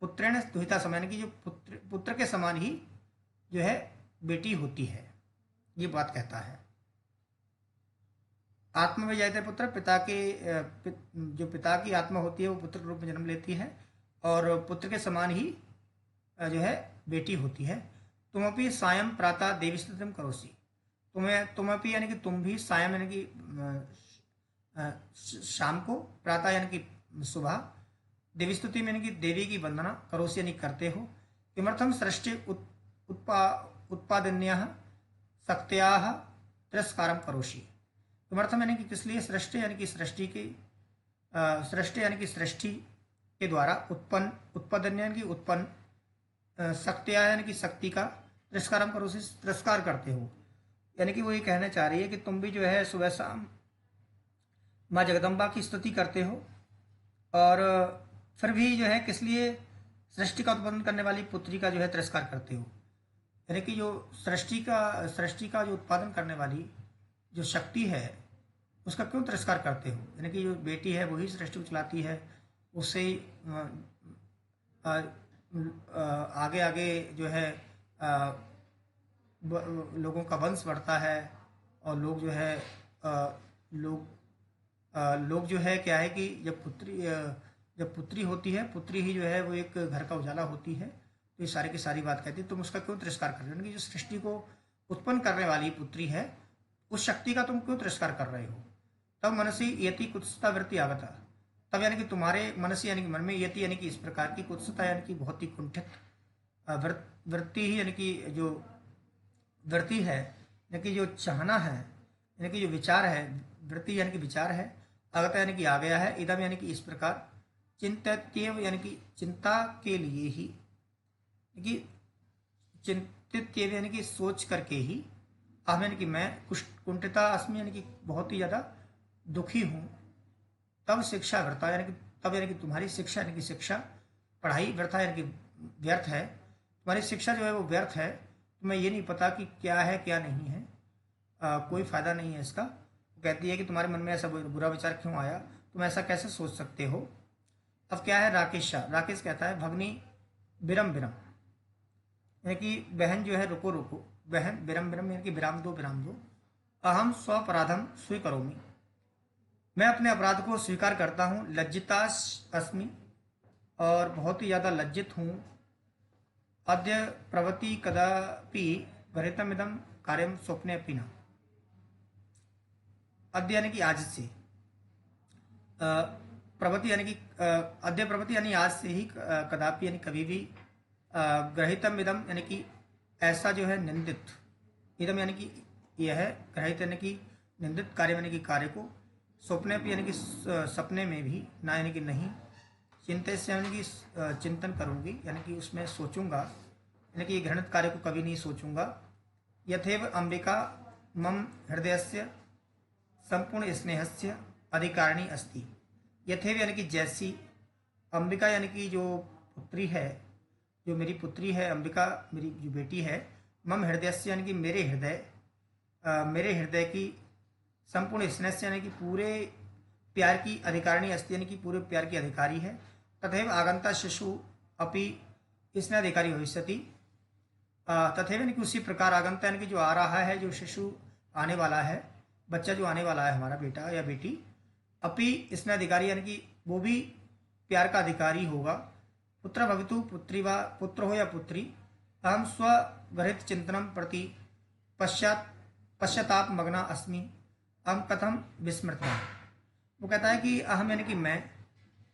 पुत्रेण दुहिता समान, यानी कि जो पुत्र के समान ही जो है बेटी होती है, ये बात कहता है। आत्मा में जायते पुत्र, पिता के जो पिता की आत्मा होती है वो पुत्र के रूप में जन्म लेती है, और पुत्र के समान ही जो है बेटी होती है। तुमपि सायं प्रातः देवी स्तुतिम करोसि, तुमपि यानी कि तुम भी, सायं यानी कि शाम को, प्रातः यानी कि सुबह, देवी स्तुति में यानी कि देवी की वंदना, करोसि यानी करते हो। किमर्थम सृष्टि उत्पादन्यः शक्त्याः तिरस्कारम करोषि। किमर्थम यानी कि किस लिए, सृष्टि यानी कि सृष्टि की, सृष्टि यानी कि सृष्टि के द्वारा, उत्पन्न, उत्पादन यानी कि उत्पन्न, शक्त्या यानी कि शक्ति का, तिरस्कारम करोषि तिरस्कार करते हो। यानी कि वो ये कहना चाह रही है कि तुम भी जो है सुबह शाम माँ जगदम्बा की स्तुति करते हो, और फिर भी जो है किस लिए सृष्टि का उत्पादन करने वाली पुत्री का जो है तिरस्कार करते हो। यानी कि जो सृष्टि का जो उत्पादन करने वाली जो शक्ति है उसका क्यों तिरस्कार करते हो? यानी कि जो बेटी है वही सृष्टि को चलाती है, उससे ही आगे आगे जो है अ, लोगों का वंश बढ़ता है। और लोग जो है लोग लोग जो है क्या है कि जब पुत्री होती है, पुत्री ही जो है वो एक घर का उजाला होती है। तो ये सारी की सारी बात कहती है तुम उसका क्यों तिरस्कार कर रहे हो? यानी कि जो सृष्टि को उत्पन्न करने वाली पुत्री है उस शक्ति का तुम क्यों तिरस्कार कर रहे हो? तब मनसी यति कुत्सिता वृत्ति आगता। तब यानी कि तुम्हारे मनसी यानी कि मन में यति यानी कि इस प्रकार की कुत्सिता यानी कि बहुत ही कुंठित वृत्ति ही यानी कि जो वृत्ति है, यानी कि जो चाहना है, यानी कि जो विचार है, वृत्ति यानी कि विचार है, आगता यानी कि आ गया है, इदम यानी कि इस प्रकार, चिंतत्येव यानी कि चिंता के लिए ही, यानी कि चिंतित्येव यानी कि सोच करके ही, अहम यानी कि मैं, कुंठिता अस्मि यानी कि बहुत ही ज़्यादा दुखी हूँ। तब शिक्षा वृथा यानी कि तब यानी कि तुम्हारी शिक्षा यानी कि शिक्षा पढ़ाई वृथा यानी कि व्यर्थ है, तुम्हारी शिक्षा जो है वो व्यर्थ है। तुम्हें ये नहीं पता कि क्या है क्या नहीं है, कोई फायदा नहीं है इसका। वो कहती है कि तुम्हारे मन में ऐसा बुरा विचार क्यों आया, तुम ऐसा कैसे सोच सकते हो? अब क्या है, राकेश शाह, राकेश कहता है भगनी बिरम बिरम, यानी कि बहन जो है रुको रुको, बहन बिरम बिरम यानी कि विराम दो विराम दो। अहम स्वपराधम स्वीकरोमि, मैं अपने अपराध को स्वीकार करता हूँ। लज्जितास अस्मि, और बहुत ही ज़्यादा लज्जित हूँ। अद्य प्रवृत्ति कदापि भरितमिदम कार्यम स्वप्ने अपि न, अद्य यानी कि आज से, प्रवृत्ति यानी कि अद्य प्रवृत्ति यानी आज से ही, कदापि यानी कभी भी, ग्रहितम इदम यानी कि ऐसा जो है निंदित, इदम यानी कि यह है, ग्रहित यानी कि निंदित, कार्य यानी कि कार्य को, स्वप्ने भी यानी कि सपने में भी, ना यानी कि नहीं, चिंतित से यानी कि चिंतन करूंगी यानी कि उसमें सोचूंगा, यानी कि घृणित कार्य को कभी नहीं सोचूंगा। यथेव अंबिका मम हृदयस्य संपूर्ण स्नेहस्य अधिकारिणी अस्ति, यथेव यानी कि जैसी, अंबिका यानी कि जो पुत्री है, जो मेरी पुत्री है अंबिका, मेरी जो बेटी है, मम हृदयस्य यानी कि मेरे हृदय की, संपूर्ण स्नेह से यानी कि पूरे प्यार की, अधिकारिणी अस्ति यानी कि पूरे प्यार की अधिकारी है। तथैव आगंता शिशु अपि स्नेह अधिकारी भविष्यति, तथैव यानी कि उसी प्रकार आगंता यानी कि जो आ रहा है, जो शिशु आने वाला है, बच्चा जो आने वाला है, हमारा बेटा या बेटी, अपि स्नेह अधिकारी यानी कि वो भी प्यार का अधिकारी होगा। पुत्र भवितु पुत्री व पुत्र हो या पुत्री, अहम स्वगृहित चिंतनम प्रति पश्चाताप मग्ना अस्मि, अहम कथम विस्मृता। वो कहता है कि अहम यानी कि मैं,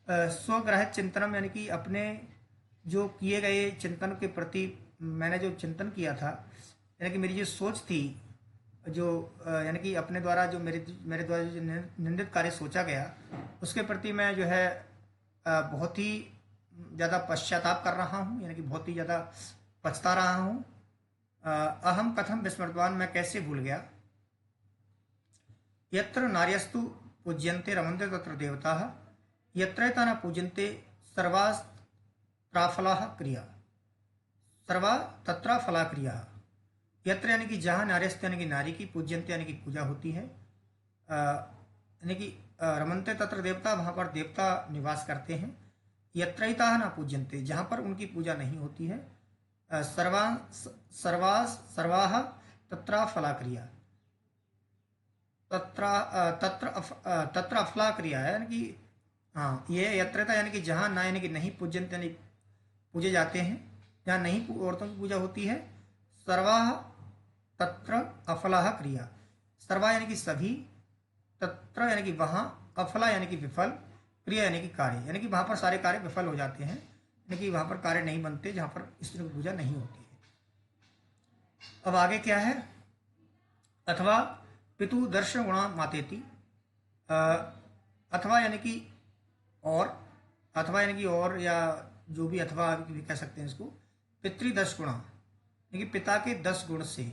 स्वग्रहित चिंतनम यानी कि अपने जो किए गए चिंतन के प्रति, मैंने जो चिंतन किया था, यानी कि मेरी जो सोच थी, जो यानी कि अपने द्वारा जो मेरे द्वारा जो निंदित कार्य सोचा गया, उसके प्रति मैं जो है बहुत ही ज़्यादा पश्चाताप कर रहा हूँ, यानी कि बहुत ही ज़्यादा पछता रहा हूँ। अहम कथम विस्मृतवान, मैं कैसे भूल गया। यत्र नार्यस्तु पूज्यन्ते रमन्ते तत्र देवताः, यत्रैता न पूज्यन्ते सर्वास्त्राफलाः क्रिया, सर्वा तत्र फला क्रिया। यत्र यानी कि जहाँ, नार्यस्त यानी कि नारी की, पूज्यन्ते यानी कि पूजा होती है, यानी कि रमन्ते तत्र देवता, वहाँ पर देवता निवास करते हैं। यत्रैता न पूज्यन्ते, जहाँ पर उनकी पूजा नहीं होती है, सर्वा सर्वाः तत्र फला क्रिया, तत्र अफला क्रिया है, यानी कि हाँ, ये यत्रता यानी कि जहाँ, ना यानी कि नहीं, पूजन यानी पूजे जाते हैं, जहाँ नहीं औरतों की पूजा होती है। सर्वा तत्र अफला क्रिया, सर्वा यानी कि सभी, तत्र यानी कि वहाँ, अफला यानी कि विफल, क्रिया यानी कि कार्य, यानी कि वहाँ पर सारे कार्य विफल हो जाते हैं, यानी कि वहाँ पर कार्य नहीं बनते जहाँ पर स्त्री की पूजा नहीं होती है। अब आगे क्या है, अथवा पितु दर्शन गुणा मातेति, अथवा यानी कि और, अथवा यानी कि और, या जो भी अथवा भी कह सकते हैं इसको, पितृदश गुणा यानी कि पिता के 10 गुण से,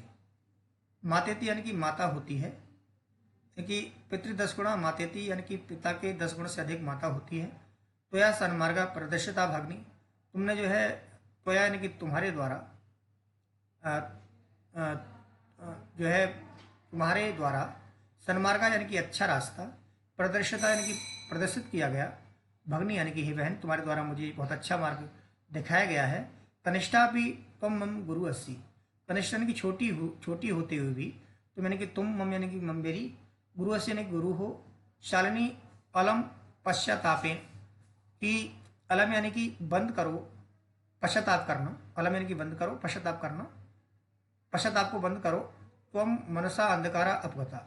मातेति यानी कि माता होती है, यानी कि पितृदश गुणा मातेति यानी कि पिता के 10 गुण से अधिक माता होती है। तो यह सन्मार्ग प्रदर्शिता भगनी, तुमने जो है, तो यानी कि तुम्हारे द्वारा, अ, अ, जो है तुम्हारे द्वारा सन्मार्गा यानी कि अच्छा रास्ता प्रदर्शिता यानी कि प्रदर्शित किया गया। भगनी यानी कि हे बहन, तुम्हारे द्वारा मुझे बहुत अच्छा मार्ग दिखाया गया है। कनिष्ठा भी तुम मम गुरु अस्सी, कनिष्ठ यानी कि छोटी होते हुए भी तुम यानी कि तुम मम यानी कि मम मेरी गुरु अस्सी यानी कि गुरु हो। शालिनी अलम पश्चातापेन, कि अलम यानी कि बंद करो, पश्चाताप करना, अलम यानी कि बंद करो, पश्चाताप करना, पश्चाताप को बंद करो। त्वम मनसा अंधकारा अपगता,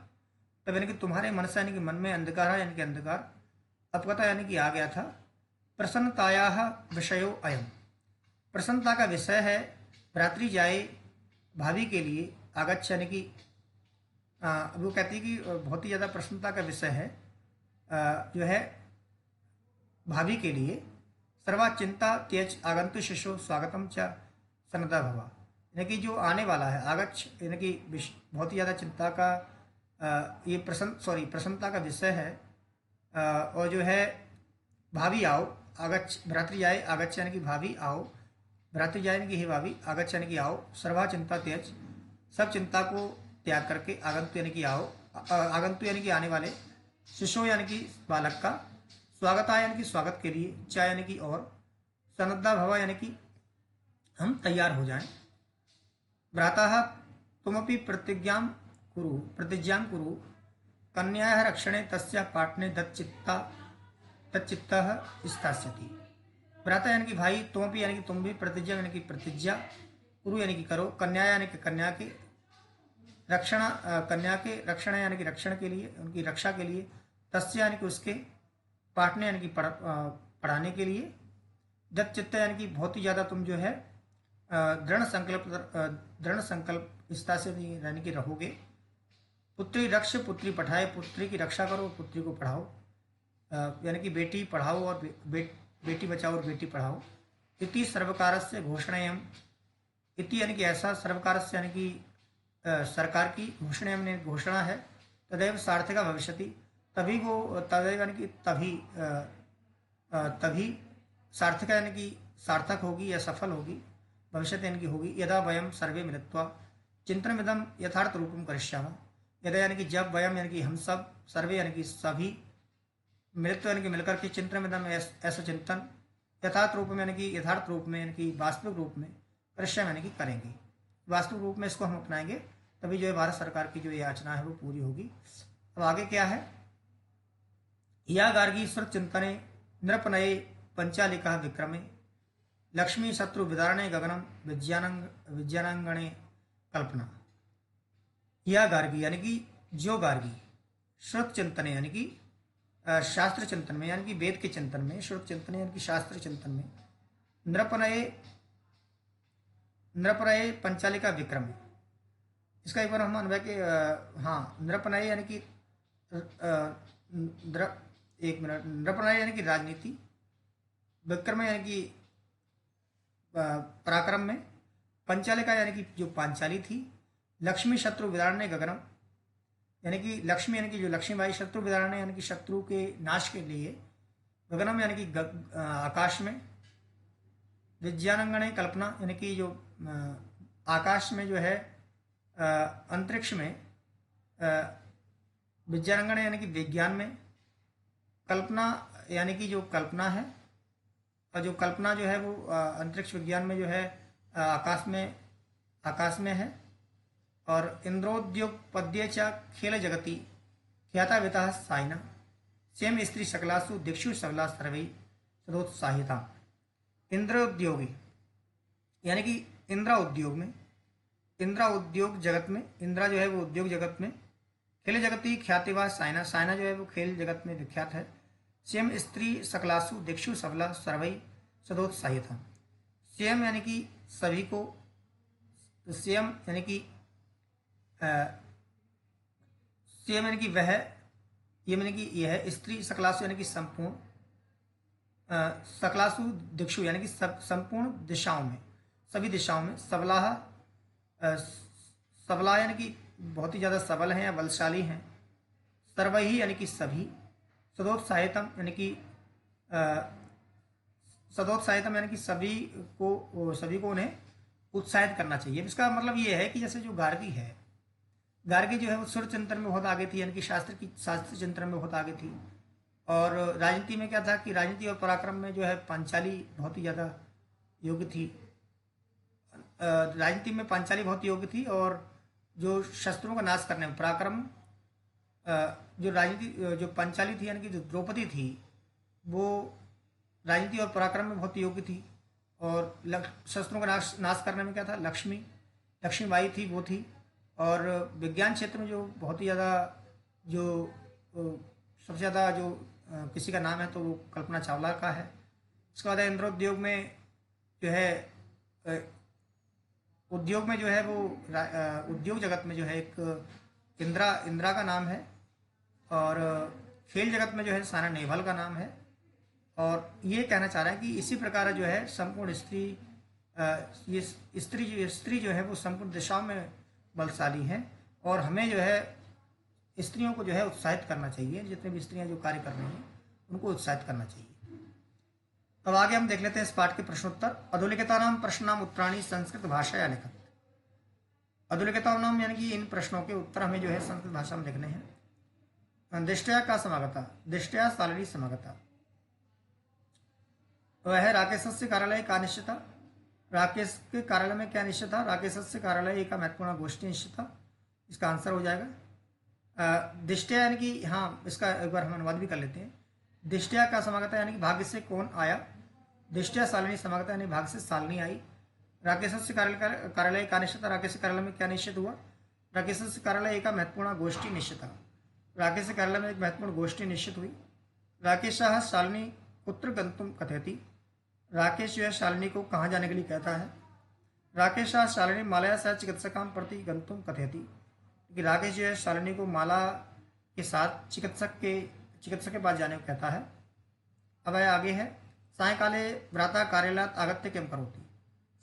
तब यानी कि तुम्हारे मनसा यानी कि मन में अंधकारा यानी कि अंधकार, अपगता यानी कि आ गया था। प्रसन्नताया विषयो अयम, प्रसन्नता का विषय है भ्रातृ जाए, भाभी के लिए। आगच्छ यानी कि वो कहती है कि बहुत ही ज़्यादा प्रसन्नता का विषय है जो है भाभी के लिए। सर्वा चिंता त्यज आगंतु शिशु स्वागतम च सनदा भवा, यानी कि जो आने वाला है आगच्छ यानी कि बहुत ही ज़्यादा चिंता का ये प्रसन्नता का विषय है। और जो है भाभी आओ, आगच्छ भ्रातृ जाए, आगच्छ यानी कि भाभी आओ, भ्रातृ जाए यानी कि हे भाभी, आगच्छ यानी कि आओ, सर्वा चिंता त्यज, सब चिंता को त्याग करके, आगंतु यानी कि आओ, आगंतु यानी कि आने वाले, शिशु यानी कि बालक का, स्वागता यानी कि स्वागत के लिए, चा यानी कि और, सनद्धा भवा यानी कि हम तैयार हो जाएं। भ्राता तुमपि प्रतिज्ञां कुरु, कन्या रक्षणे तस्या पाटने तच्चित्तः स्थास्यति। भ्राता यानी कि भाई, तुम भी यानी कि तुम भी, प्रतिज्ञा यानी कि प्रतिज्ञा, कुरु यानी कि करो, कन्या यानी कि कन्या के रक्षण, कन्या के रक्षण यानी कि रक्षण के लिए, उनकी रक्षा के लिए, तस्य यानी कि उसके, पाठने यानी कि पढ़ाने के लिए, दत्चित्त यानी कि बहुत ही ज़्यादा तुम जो है दृढ़ संकल्प स्था से यानी कि रहोगे। पुत्री रक्ष, पुत्री पढ़ाए, पुत्री की रक्षा करो, पुत्री को पढ़ाओ, यानी कि बेटी पढ़ाओ और बेटी बचाओ और बेटी पढ़ाओ। इति सर्वकारस्य घोषणायाम, इति यानी कि ऐसा, सर्वकारस्य यानी कि सरकार की, घोषणायाम ने घोषणा है, तदैव सार्थका भविष्यति, तभी वो, तदैव यानी कि तभी सार्थका यानी कि सार्थक होगी या सफल होगी, भविष्य यानी कि होगी। यदा वयम सर्वे मिलित्वा चिंतनमिदं यथार्थ रूपम करिष्यामः, यदा यानी कि जब, वयम यानी कि हम सब, सर्वे यानी कि सभी, मिलित्व यानी कि मिलकर के, चिंतनमिदं ऐसा चिंतन, यथार्थ रूप में यानी कि यथार्थ रूप में यानी कि वास्तविक रूप में, करिष्यामः यानी कि करेंगे, वास्तविक रूप में इसको हम अपनाएंगे, तभी जो है भारत सरकार की जो याचना है वो पूरी होगी। अब आगे क्या है, या गार्गी श्रुत चिंतने नृपनये पंचालिका विक्रमे, लक्ष्मी शत्रु विदारणे गगनम विज्ञानांगणे कल्पना। या गार्गी यानी कि जो गार्गी, श्रुत चिंतन यानी कि शास्त्र चिंतन में, यानी कि वेद के चिंतन में, श्रुत चिंतन यानी कि शास्त्र चिंतन में, नृपनये पंचालिका विक्रम, इसका एक बार हम अनुभव के, हाँ, नृपनये यानी कि एक मिनट, नृपनये यानी कि राजनीति, विक्रम यानी कि पराक्रम में, पंचालिका यानी कि जो पांचाली थी, लक्ष्मी शत्रु विदारणे गगनम, यानी कि लक्ष्मी यानी कि जो लक्ष्मीबाई, शत्रु विदारणे यानी कि शत्रु के नाश के लिए, गगनम यानी कि आकाश में, विज्ञानांगणे कल्पना यानी कि जो आकाश में जो है अंतरिक्ष में, विज्ञानांगणे यानी कि विज्ञान में, कल्पना यानी कि जो कल्पना है, और जो कल्पना जो है वो अंतरिक्ष विज्ञान में जो है आकाश में है। और इंद्रोद्योग पद्ये च खेल जगति ख्याता विता साइना, सेम स्त्री सकलासु दिक्षु सबला सर्वई सदोत्साहिता। इंद्र उद्योगी यानी कि इंद्रा उद्योग में, इंद्रा उद्योग जगत में, इंद्रा जो है वो उद्योग जगत में, खेल जगती ख्यातिवा साइना, साइना जो है वो खेल जगत में विख्यात है। सेम स्त्री सकलासु दिक्षु सबला सर्वई सदोत्साहिता, सेम यानी कि सभी को, सेम यानी कि सेम यानी कि वह, ये यानी कि यह, स्त्री सकलासु यानी कि संपूर्ण, सकलासु दिक्षु यानी कि संपूर्ण दिशाओं में, सभी दिशाओं में, सबलाह, सबला यानी कि बहुत ही ज़्यादा सबल हैं या बलशाली हैं, सर्वही यानी कि सभी, सदोत्साहितम यानी कि सदोत्साहितम यानी कि सभी को उन्हें उत्साहित करना चाहिए। इसका मतलब ये है कि जैसे जो गार्गी है, गार्गी जो है वो सुर चिंतन में बहुत आगे थी, यानी कि शास्त्र चिंतन में बहुत आगे थी। और राजनीति में क्या था कि राजनीति और पराक्रम में जो है पांचाली बहुत ही ज़्यादा योग्य थी। राजनीति में पांचाली बहुत योग्य थी, और जो शस्त्रों का नाश करने में पराक्रम, जो राजनीति जो पांचाली थी यानी कि जो द्रौपदी थी, वो राजनीति और पराक्रम में बहुत योग्य थी। और शस्त्रों का नाश करने में क्या था, लक्ष्मीबाई थी, वो थी। और विज्ञान क्षेत्र में जो बहुत ही ज़्यादा जो सबसे ज़्यादा जो किसी का नाम है तो वो कल्पना चावला का है। उसके बाद इंद्रोद्योग में जो है उद्योग में जो है वो उद्योग जगत में जो है एक इंदिरा का नाम है। और खेल जगत में जो है साना नेहवाल का नाम है। और ये कहना चाह रहा है कि इसी प्रकार जो है संपूर्ण ये स्त्री जो है वो संपूर्ण दिशाओं में बलशाली हैं, और हमें जो है स्त्रियों को जो है उत्साहित करना चाहिए। जितने भी स्त्रियां जो कार्य कर रही हैं उनको उत्साहित करना चाहिए। अब आगे हम देख लेते हैं इस पाठ के प्रश्नोत्तर। अधोलिखिता नाम प्रश्नाम उत्तराणी संस्कृत भाषा या लिखत। अधोलिखिता नाम यानी कि इन प्रश्नों के उत्तर हमें जो है संस्कृत भाषा में लिखने हैं। दृष्टया का समागता, दृष्टया शालिनी समागता। वह राकेशस्य कार्यालय का निश्चित था। राकेश के कार्यालय में क्या निश्चित था, राकेशस्य कार्यालय एक महत्वपूर्ण गोष्ठी निश्चित था। इसका आंसर हो जाएगा दृष्टया, यानी कि हाँ, इसका एक बार हम अनुवाद भी कर लेते हैं। दृष्टया का समागता यानी कि भाग्य से कौन आया। दृष्टया शालिनी समागता यानी भाग्य से शालिनी आई। राकेशस्य कार्यालय का निश्चित था, राकेश कार्यालय में क्या निश्चित हुआ, राकेशस्य कार्यालय एक महत्वपूर्ण गोष्ठी निश्चित था। राकेश कार्यालय में एक महत्वपूर्ण गोष्ठी निश्चित हुई। राकेशः शालिनी कुत्र गंतुम कथयति। राकेश जो है शालिनी को कहाँ जाने के लिए कहता है। राकेशः शालिनी मालया सह चिकित्सकां प्रति गंतुम कथयति। कि राकेश जो है शालिनी को माला के साथ चिकित्सक के पास जाने को कहता है। अब आगे है सायंकाले भ्राता कार्यालयात आगत्य किम करोति।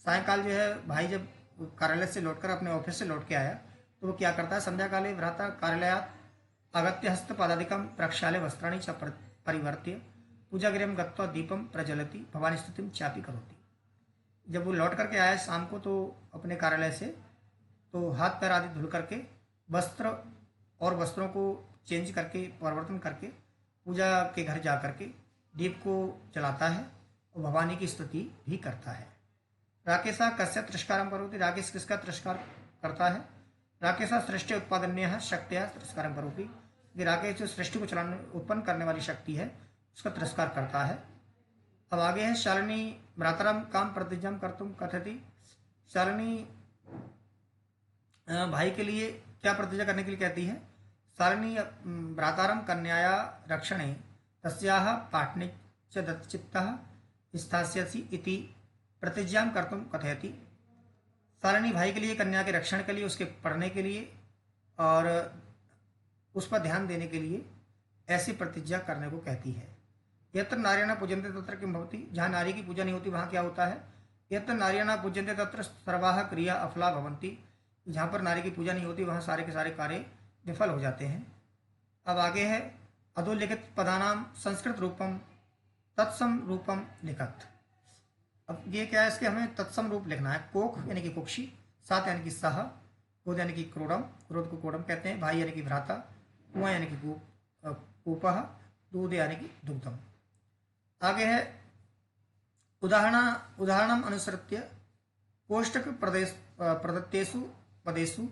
सायंकाल जो है भाई जब कार्यालय से लौटकर अपने ऑफिस से लौट के आया तो वो क्या करता है, संध्या काले भ्राता कार्यालयात आगत्य हस्तपादादिकं प्रक्षाल्य वस्त्राणि च परिवर्त्य पूजागृहं गत्वा दीपम प्रज्वलति भवानी स्तुतिं चापि करोति। जब वो लौट करके आया शाम को तो अपने कार्यालय से, तो हाथ पैर आदि धुल करके वस्त्रों को चेंज करके परिवर्तन करके पूजा के घर जा करके दीप को जलाता है और भवानी की स्तुति भी करता है। राकेशा कस्य तिरस्कारं करोति। राकेश किसका तिरस्कार करता है। राकेशा सृष्टि उत्पादन्य शक्तिया तिरस्कारं करोति। कि राकेश जो सृष्टि को चलाने उत्पन्न करने वाली शक्ति है उसका तिरस्कार करता है। अब आगे है शालिनी भ्रातरम काम प्रतिज्ञा कर्तुम कथयति। शालिनी भाई के लिए क्या प्रतिज्ञा करने के लिए कहती है। शालिनी भ्रातारम कन्याया रक्षणे तस्याः पाठने च दत्तचित्तः स्थास्यसि इति प्रतिज्ञा कर्तुम कथयति। शालिनी भाई के लिए कन्या के रक्षण के लिए, उसके पढ़ने के लिए और उस पर ध्यान देने के लिए ऐसी प्रतिज्ञा करने को कहती है। यत्र नार्यणा पूजन्ते तत्र किम भवति। जहाँ नारी की पूजा नहीं होती वहाँ क्या होता है। यत्र नार्यणा पूजन्ते तत्र सर्वाः क्रिया अफला भवन्ति। जहाँ पर नारी की पूजा नहीं होती वहाँ सारे के सारे कार्य विफल हो जाते हैं। अब आगे है अधोलिखित पदानाम संस्कृत रूपम तत्सम रूपम लिखत। अब ये क्या है, इसके हमें तत्सम रूप लिखना है। कोख यानी कि कुक्षी, सात यानी कि सह, क्रोध यानी कि क्रोडम, क्रोध को कोडम कहते हैं, भाई यानी कि भ्राता, कुआं यानी कि कूपः, दूध यानी कि दुग्धम। आगे है उदाहरणम अनुसृत्य कोष्टक प्रदत्तेषु पदेषु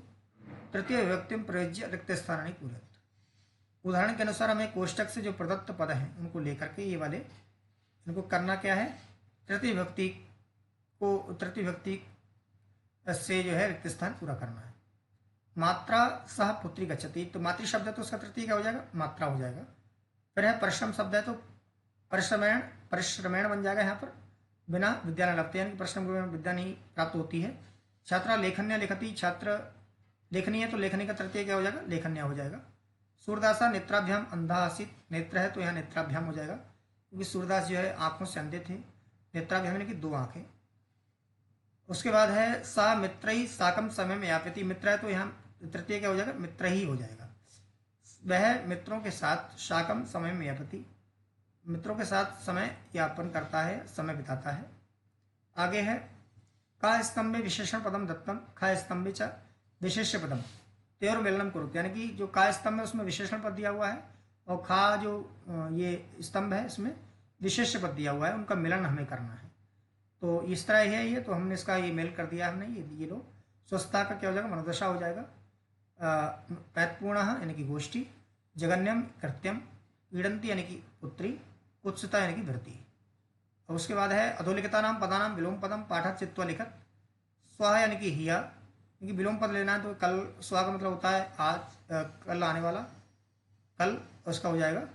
तृतीय विभक्तिम प्रयुज्य रिक्त स्थानानि पूरयेत्। उदाहरण के अनुसार हमें कोष्टक से जो प्रदत्त पद हैं उनको लेकर के ये वाले इनको करना क्या है, तृतीय विभक्ति से जो है रिक्त स्थान पूरा करना है। मात्रा सह पुत्री गच्छति, तो मातृ शब्द है तो उसका तृतीय क्या हो जाएगा, मात्रा हो जाएगा। फिर है परिश्रम शब्द है तो परिश्रमेण बन जाएगा। यहाँ पर बिना विद्या न लभते, यानी कि परिश्रम के बिना विद्या नहीं प्राप्त होती है। छात्रा लेखन्या लिखती, छात्र लेखनी है तो लेखनी का तृतीय क्या हो जाएगा, लेखन्या हो जाएगा। सूरदासा नेत्राभ्याम अंधा आसित, नेत्र है तो यहाँ नेत्राभ्याम हो जाएगा क्योंकि सूरदास जो है आंखों से अंधे थे। नेत्राभ्याम यानी कि दो आंखें। उसके बाद है सा मित्रई साकम समय में यापति, मित्र है तो यहाँ तृतीय क्या हो जाएगा, मित्र ही हो जाएगा। वह मित्रों के साथ शाकम समय में यापति, मित्रों के साथ समय यापन करता है, समय बिताता है। आगे है का स्तंभे विशेषण पदम दत्तम खा स्तंभे च विशेष्य पदम तयोर मिलनम कुरुत, यानी कि जो का स्तंभ है उसमें विशेषण पद दिया हुआ है और खा जो ये स्तंभ है इसमें विशेष्य पद दिया हुआ है, उनका मिलन हमें करना है। तो इस तरह है ये, तो हमने इसका ये मेल कर दिया हमने, ये लो। स्वस्थता का क्या हो जाएगा, मनोदशा हो जाएगा। पैतपूर्ण यानी कि गोष्ठी, जगन्यम कृत्यम, ईडंती यानी कि पुत्री, कुत्सता यानी कि भृति। और उसके बाद है अधोलिखिता नाम पदानाम विलोम पदम पाठक चित्वा लिखत, स्व यानी कि हिया, क्योंकि विलोम पद लेना है तो कल, स्व का मतलब होता है आज, कल आने वाला, कल उसका हो जाएगा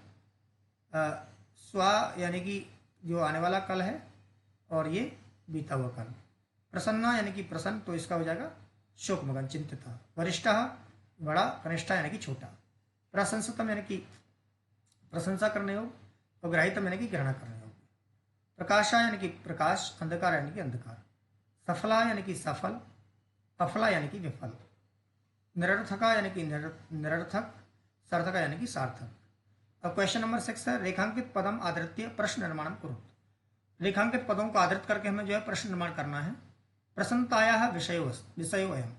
स्व यानी कि जो आने वाला कल है, और ये बीता हुआ कल। प्रसन्ना यानी कि प्रसन्न, तो इसका हो जाएगा शोकमगन चिंतित। वरिष्ठ बड़ा, कनिष्ठा यानी कि छोटा। प्रशंसतम यानी कि प्रशंसा करने योग, और ग्राहितम यानी कि ग्रहण करने योग। प्रकाशा यानी कि प्रकाश, अंधकार यानी कि अंधकार। सफला यानी कि सफल, अफला यानी कि विफल। निरर्थका यानी कि निरर्थक, सार्थका यानी कि सार्थक। अब क्वेश्चन नंबर 6 है रेखांकित पदम आधृत्य प्रश्न निर्माण करो। रेखांकित पदों को आधृत करके हमें जो है प्रश्न निर्माण करना है। प्रसन्नताया विषयो अयम,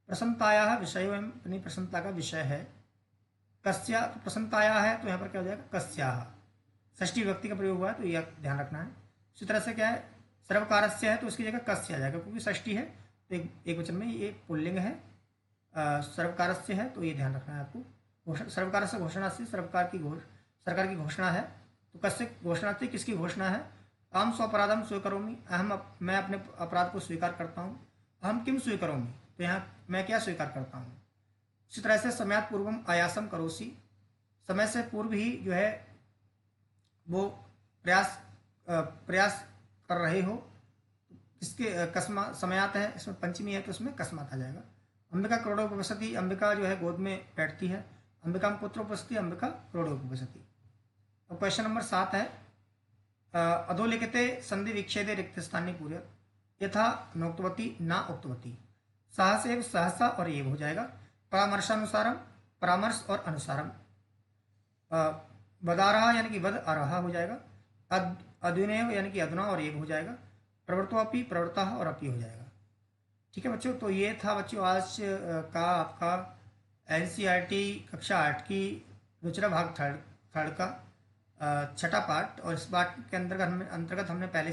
प्रसन्नताया विषयो अयम, अपनी प्रसन्नता का विषय है। कस्या, तो प्रसन्नताया है तो यहाँ पर क्या हो जाएगा कस्याः, षष्ठी विभक्ति का प्रयोग हुआ है तो यह ध्यान रखना है। इसी तरह से क्या है सर्वकारस्य है तो उसकी जगह कस्य आ जाएगा, क्योंकि षष्ठी है तो एक वचन में ये पुल्लिंग है। सर्वकारस्य है तो ये ध्यान रखना है आपको। सर्वकार से घोषणा से, सरकार की घोषणा है तो कस्य घोषणा से, किसकी घोषणा है। अहम स्वपराधम स्वीकरोमि, मैं अपने अपराध को स्वीकार करता हूँ। अहम किम स्वीकरोमि, तो यहाँ मैं क्या स्वीकार करता हूँ। इसी तरह से समयात पूर्वम आयासम करोसी, समय से पूर्व ही जो है वो प्रयास कर रहे हो। इसके कस्मा समयात है, इसमें पंचमी है तो इसमें कस्मात आ जाएगा। अंबिका करोड़ोपवसति, अंबिका जो है गोद में बैठती है। अंबिका पुत्रोपस्थिति, अंबिका करोड़ोपवसति। अब क्वेश्चन नंबर 7 है अधोलिखिते संधि विच्छेदे रिक्त स्थानीय पूर्य यथा नोक्तवती ना उक्तवती, साहस एवं सहसा और ये हो जाएगा। परामर्शानुसारम, परामर्श और अनुसारम। वदारहा यानी कि वद अरहा हो जाएगा। अद्विनेव यानी कि अधुना और ये हो जाएगा। प्रवृत्तोपि, प्रवृत्ता और अपि हो जाएगा। ठीक है बच्चों, तो ये था बच्चों आज का आपका एनसीईआरटी कक्षा 8 की रुचिरा भाग थर्ड का छठा पार्ट। और इस पार्ट के अंतर्गत हमने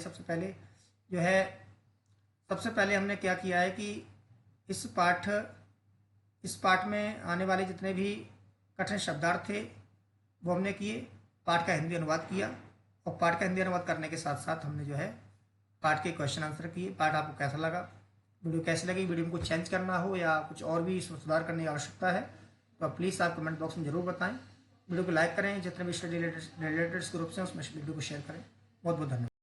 सबसे पहले हमने क्या किया है कि इस पाठ में आने वाले जितने भी कठिन शब्दार्थ थे वो हमने किए। पाठ का हिंदी अनुवाद किया, और पाठ का हिंदी अनुवाद करने के साथ साथ हमने जो है पाठ के क्वेश्चन आंसर किए। पाठ आपको कैसा लगा, वीडियो कैसी लगी, वीडियो में कुछ चेंज करना हो या कुछ और भी इसमें सुधार करने की आवश्यकता है तो आप प्लीज़ आप कमेंट बॉक्स में जरूर बताएं। वीडियो को लाइक करें, जितने भी स्टडी रिलेटेड ग्रुप्स हैं उसमें वीडियो को शेयर करें। बहुत बहुत धन्यवाद।